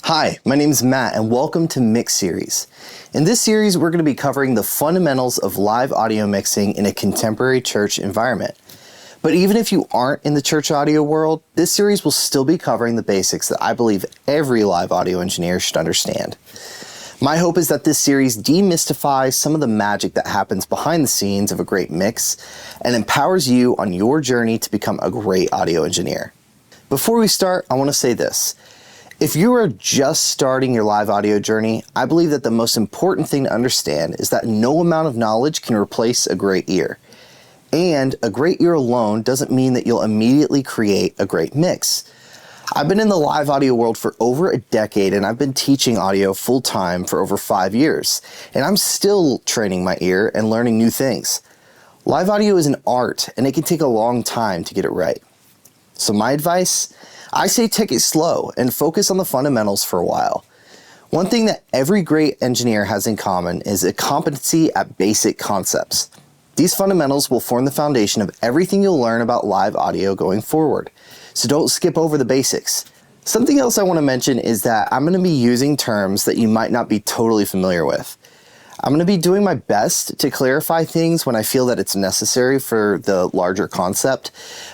Hi, my name is Matt and welcome to Mix Series. In this series, we're going to be covering the fundamentals of live audio mixing in a contemporary church environment. But even if you aren't in the church audio world, this series will still be covering the basics that I believe every live audio engineer should understand. My hope is that this series demystifies some of the magic that happens behind the scenes of a great mix and empowers you on your journey to become a great audio engineer. Before we start, I want to say this. If you are just starting your live audio journey, I believe that the most important thing to understand is that no amount of knowledge can replace a great ear. And a great ear alone doesn't mean that you'll immediately create a great mix. I've been in the live audio world for over a decade and I've been teaching audio full time for over 5 years. And I'm still training my ear and learning new things. Live audio is an art and it can take a long time to get it right. So my advice? I say take it slow and focus on the fundamentals for a while. One thing that every great engineer has in common is a competency at basic concepts. These fundamentals will form the foundation of everything you'll learn about live audio going forward. So don't skip over the basics. Something else I want to mention is that I'm going to be using terms that you might not be totally familiar with. I'm going to be doing my best to clarify things when I feel that it's necessary for the larger concept.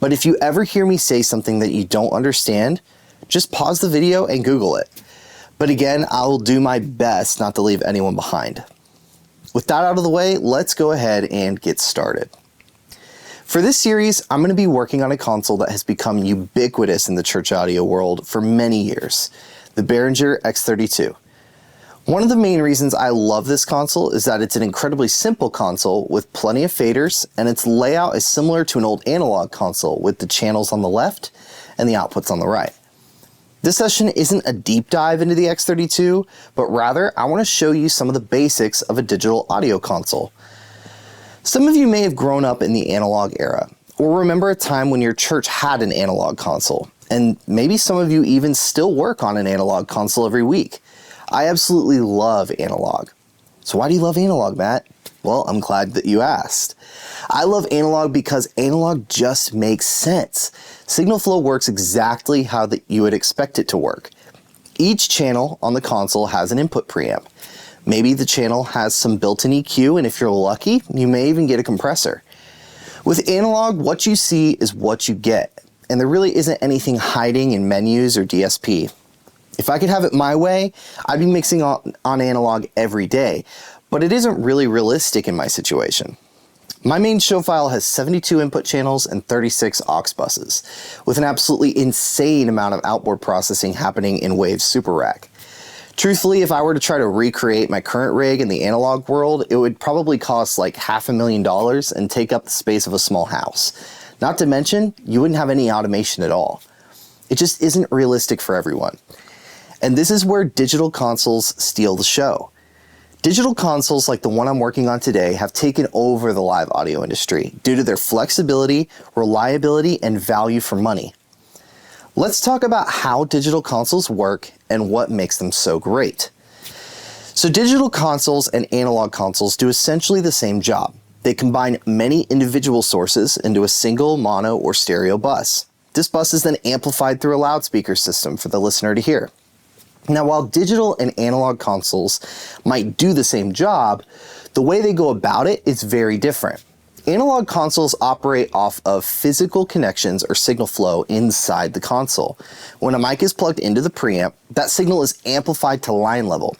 But if you ever hear me say something that you don't understand, just pause the video and Google it. But again, I'll do my best not to leave anyone behind. With that out of the way, let's go ahead and get started. For this series, I'm going to be working on a console that has become ubiquitous in the church audio world for many years, the Behringer X32. One of the main reasons I love this console is that it's an incredibly simple console with plenty of faders, and its layout is similar to an old analog console with the channels on the left and the outputs on the right. This session isn't a deep dive into the X32, but rather I want to show you some of the basics of a digital audio console. Some of you may have grown up in the analog era, or remember a time when your church had an analog console, and maybe some of you even still work on an analog console every week. I absolutely love analog. So why do you love analog, Matt? Well, I'm glad that you asked. I love analog because analog just makes sense. Signal flow works exactly how you would expect it to work. Each channel on the console has an input preamp. Maybe the channel has some built-in EQ, and if you're lucky, you may even get a compressor. With analog, what you see is what you get, and there really isn't anything hiding in menus or DSP. If I could have it my way, I'd be mixing on analog every day, but it isn't really realistic in my situation. My main show file has 72 input channels and 36 aux buses, with an absolutely insane amount of outboard processing happening in Wave's Super Rack. Truthfully, if I were to try to recreate my current rig in the analog world, it would probably cost like $500,000 and take up the space of a small house. Not to mention, you wouldn't have any automation at all. It just isn't realistic for everyone. And this is where digital consoles steal the show. Digital consoles like the one I'm working on today have taken over the live audio industry due to their flexibility, reliability, and value for money. Let's talk about how digital consoles work and what makes them so great. So digital consoles and analog consoles do essentially the same job. They combine many individual sources into a single mono or stereo bus. This bus is then amplified through a loudspeaker system for the listener to hear. Now, while digital and analog consoles might do the same job, the way they go about it is very different. Analog consoles operate off of physical connections or signal flow inside the console. When a mic is plugged into the preamp, that signal is amplified to line level,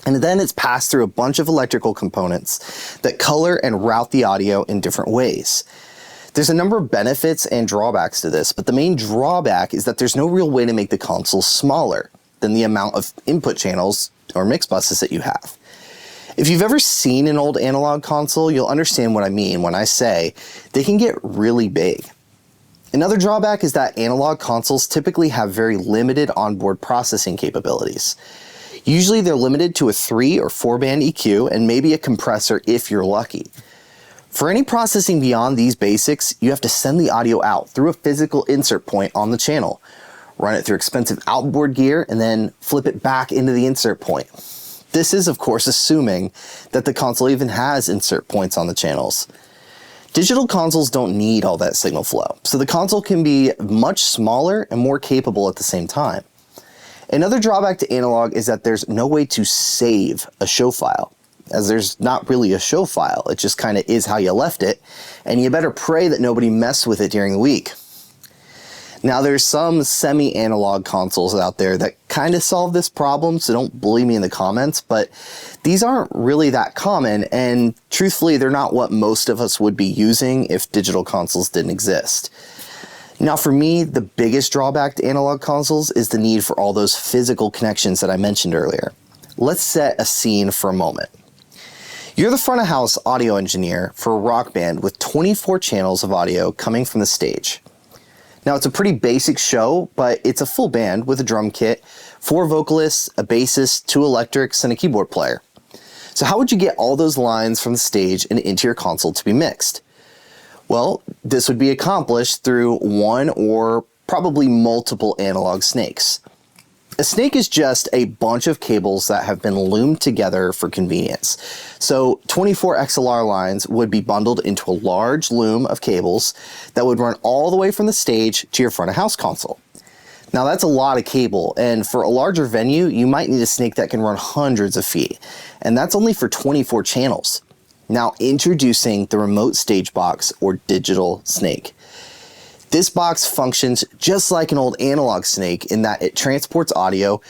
and then it's passed through a bunch of electrical components that color and route the audio in different ways. There's a number of benefits and drawbacks to this, but the main drawback is that there's no real way to make the console smaller than the amount of input channels or mix buses that you have. If you've ever seen an old analog console, you'll understand what I mean when I say they can get really big. Another drawback is that analog consoles typically have very limited onboard processing capabilities. Usually they're limited to a 3 or 4 band EQ and maybe a compressor if you're lucky. For any processing beyond these basics, you have to send the audio out through a physical insert point on the channel, run it through expensive outboard gear, and then flip it back into the insert point. This is, of course, assuming that the console even has insert points on the channels. Digital consoles don't need all that signal flow, so the console can be much smaller and more capable at the same time. Another drawback to analog is that there's no way to save a show file, as there's not really a show file. It just kind of is how you left it, and you better pray that nobody messed with it during the week. Now, there's some semi-analog consoles out there that kind of solve this problem, so don't bully me in the comments, but these aren't really that common, and truthfully, they're not what most of us would be using if digital consoles didn't exist. Now, for me, the biggest drawback to analog consoles is the need for all those physical connections that I mentioned earlier. Let's set a scene for a moment. You're the front of house audio engineer for a rock band with 24 channels of audio coming from the stage. Now, it's a pretty basic show, but it's a full band with a drum kit, 4 vocalists, a bassist, 2 electrics, and a keyboard player. So how would you get all those lines from the stage and into your console to be mixed? Well, this would be accomplished through one or probably multiple analog snakes. A snake is just a bunch of cables that have been loomed together for convenience. So 24 XLR lines would be bundled into a large loom of cables that would run all the way from the stage to your front of house console. Now, that's a lot of cable, and for a larger venue, you might need a snake that can run hundreds of feet, and that's only for 24 channels. Now, introducing the remote stage box or digital snake. This box functions just like an old analog snake in that it transports audio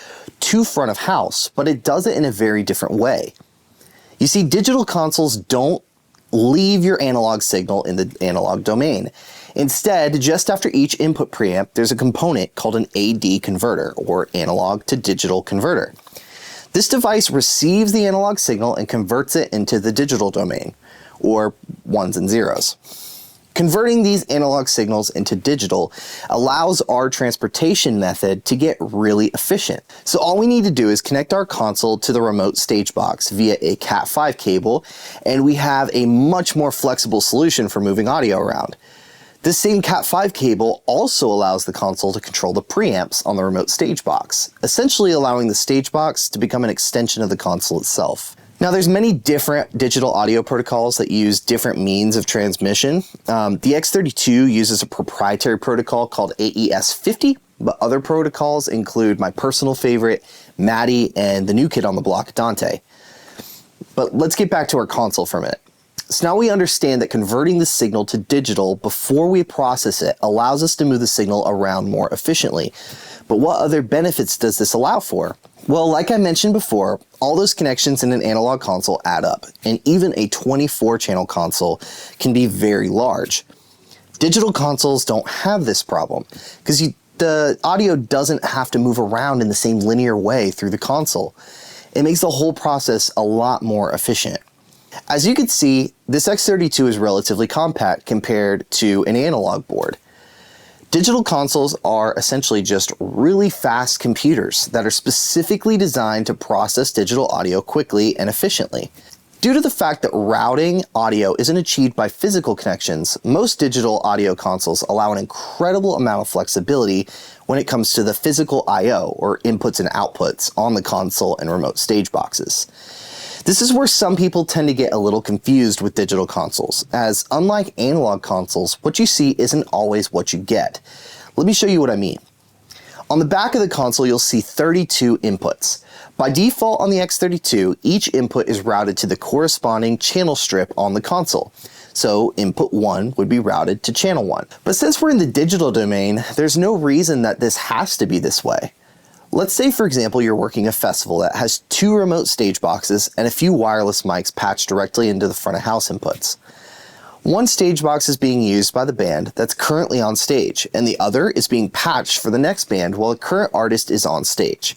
to front of house, but it does it in a very different way. You see, digital consoles don't leave your analog signal in the analog domain. Instead, just after each input preamp, there's a component called an AD converter, or analog to digital converter. This device receives the analog signal and converts it into the digital domain, or ones and zeros. Converting these analog signals into digital allows our transportation method to get really efficient. So all we need to do is connect our console to the remote stage box via a Cat5 cable, and we have a much more flexible solution for moving audio around. This same Cat5 cable also allows the console to control the preamps on the remote stage box, essentially allowing the stage box to become an extension of the console itself. Now, there's many different digital audio protocols that use different means of transmission. The X32 uses a proprietary protocol called AES-50, but other protocols include my personal favorite, Maddie, and the new kid on the block, Dante. But let's get back to our console for a minute. So now we understand that converting the signal to digital before we process it allows us to move the signal around more efficiently. But what other benefits does this allow for? Well, like I mentioned before, all those connections in an analog console add up, and even a 24-channel console can be very large. Digital consoles don't have this problem, because the audio doesn't have to move around in the same linear way through the console. It makes the whole process a lot more efficient. As you can see, this X32 is relatively compact compared to an analog board. Digital consoles are essentially just really fast computers that are specifically designed to process digital audio quickly and efficiently. Due to the fact that routing audio isn't achieved by physical connections, most digital audio consoles allow an incredible amount of flexibility when it comes to the physical I/O, or inputs and outputs, on the console and remote stage boxes. This is where some people tend to get a little confused with digital consoles, as unlike analog consoles, what you see isn't always what you get. Let me show you what I mean. On the back of the console, you'll see 32 inputs. By default on the X32, each input is routed to the corresponding channel strip on the console. So input 1 would be routed to channel 1. But since we're in the digital domain, there's no reason that this has to be this way. Let's say, for example, you're working a festival that has 2 remote stage boxes and a few wireless mics patched directly into the front of house inputs. One stage box is being used by the band that's currently on stage, and the other is being patched for the next band while the current artist is on stage.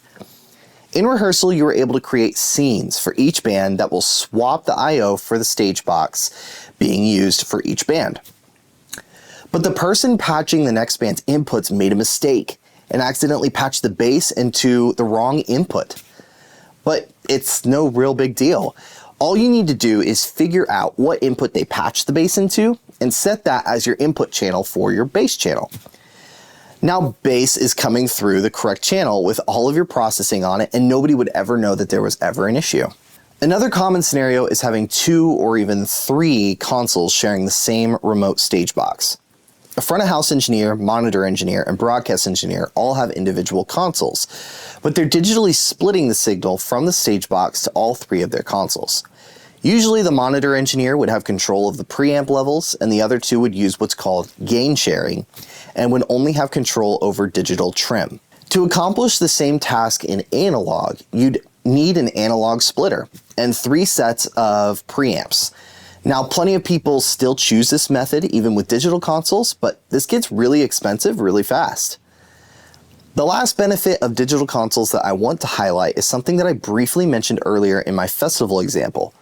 In rehearsal, you were able to create scenes for each band that will swap the I/O for the stage box being used for each band. But the person patching the next band's inputs made a mistake and accidentally patched the bass into the wrong input. But it's no real big deal. All you need to do is figure out what input they patched the bass into and set that as your input channel for your bass channel. Now bass is coming through the correct channel with all of your processing on it, and nobody would ever know that there was ever an issue. Another common scenario is having 2 or even 3 consoles sharing the same remote stage box. A front of house engineer, monitor engineer, and broadcast engineer all have individual consoles, but they're digitally splitting the signal from the stage box to all three of their consoles. Usually the monitor engineer would have control of the preamp levels, and the other two would use what's called gain sharing, and would only have control over digital trim. To accomplish the same task in analog, you'd need an analog splitter and 3 sets of preamps. Now, plenty of people still choose this method even with digital consoles, but this gets really expensive really fast. The last benefit of digital consoles that I want to highlight is something that I briefly mentioned earlier in my festival example: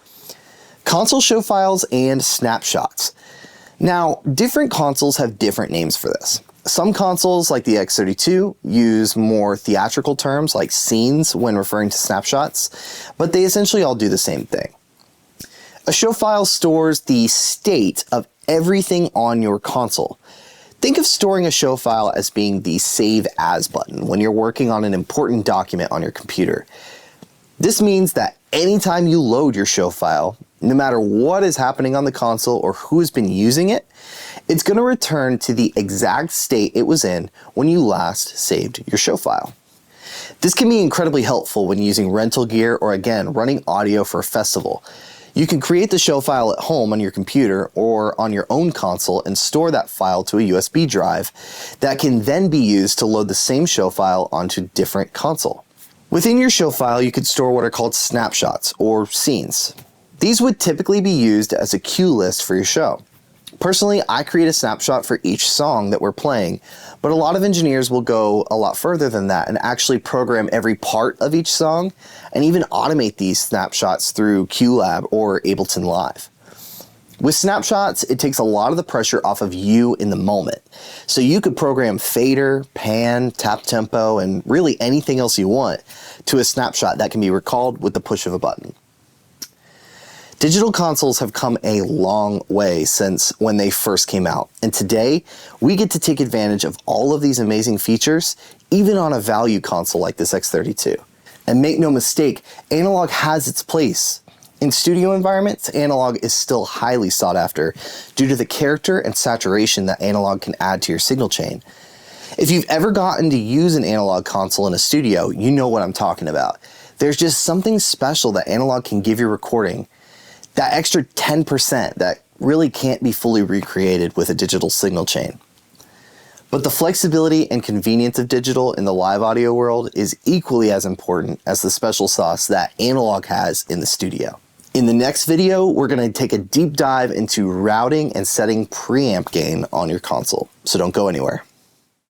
console show files and snapshots. Now, different consoles have different names for this. Some consoles, like the X32, use more theatrical terms like scenes when referring to snapshots, but they essentially all do the same thing. A show file stores the state of everything on your console. Think of storing a show file as being the Save As button when you're working on an important document on your computer. This means that anytime you load your show file, no matter what is happening on the console or who has been using it, it's going to return to the exact state it was in when you last saved your show file. This can be incredibly helpful when using rental gear or, again, running audio for a festival. You can create the show file at home on your computer or on your own console and store that file to a USB drive that can then be used to load the same show file onto a different console. Within your show file, you could store what are called snapshots or scenes. These would typically be used as a cue list for your show. Personally, I create a snapshot for each song that we're playing, but a lot of engineers will go a lot further than that and actually program every part of each song and even automate these snapshots through QLab or Ableton Live. With snapshots, it takes a lot of the pressure off of you in the moment. So you could program fader, pan, tap tempo, and really anything else you want to a snapshot that can be recalled with the push of a button. Digital consoles have come a long way since when they first came out, and today we get to take advantage of all of these amazing features even on a value console like this X32. And make no mistake, analog has its place. In studio environments, analog is still highly sought after due to the character and saturation that analog can add to your signal chain. If you've ever gotten to use an analog console in a studio, you know what I'm talking about. There's just something special that analog can give your recording. That extra 10% that really can't be fully recreated with a digital signal chain. But the flexibility and convenience of digital in the live audio world is equally as important as the special sauce that analog has in the studio. In the next video, we're going to take a deep dive into routing and setting preamp gain on your console, so don't go anywhere.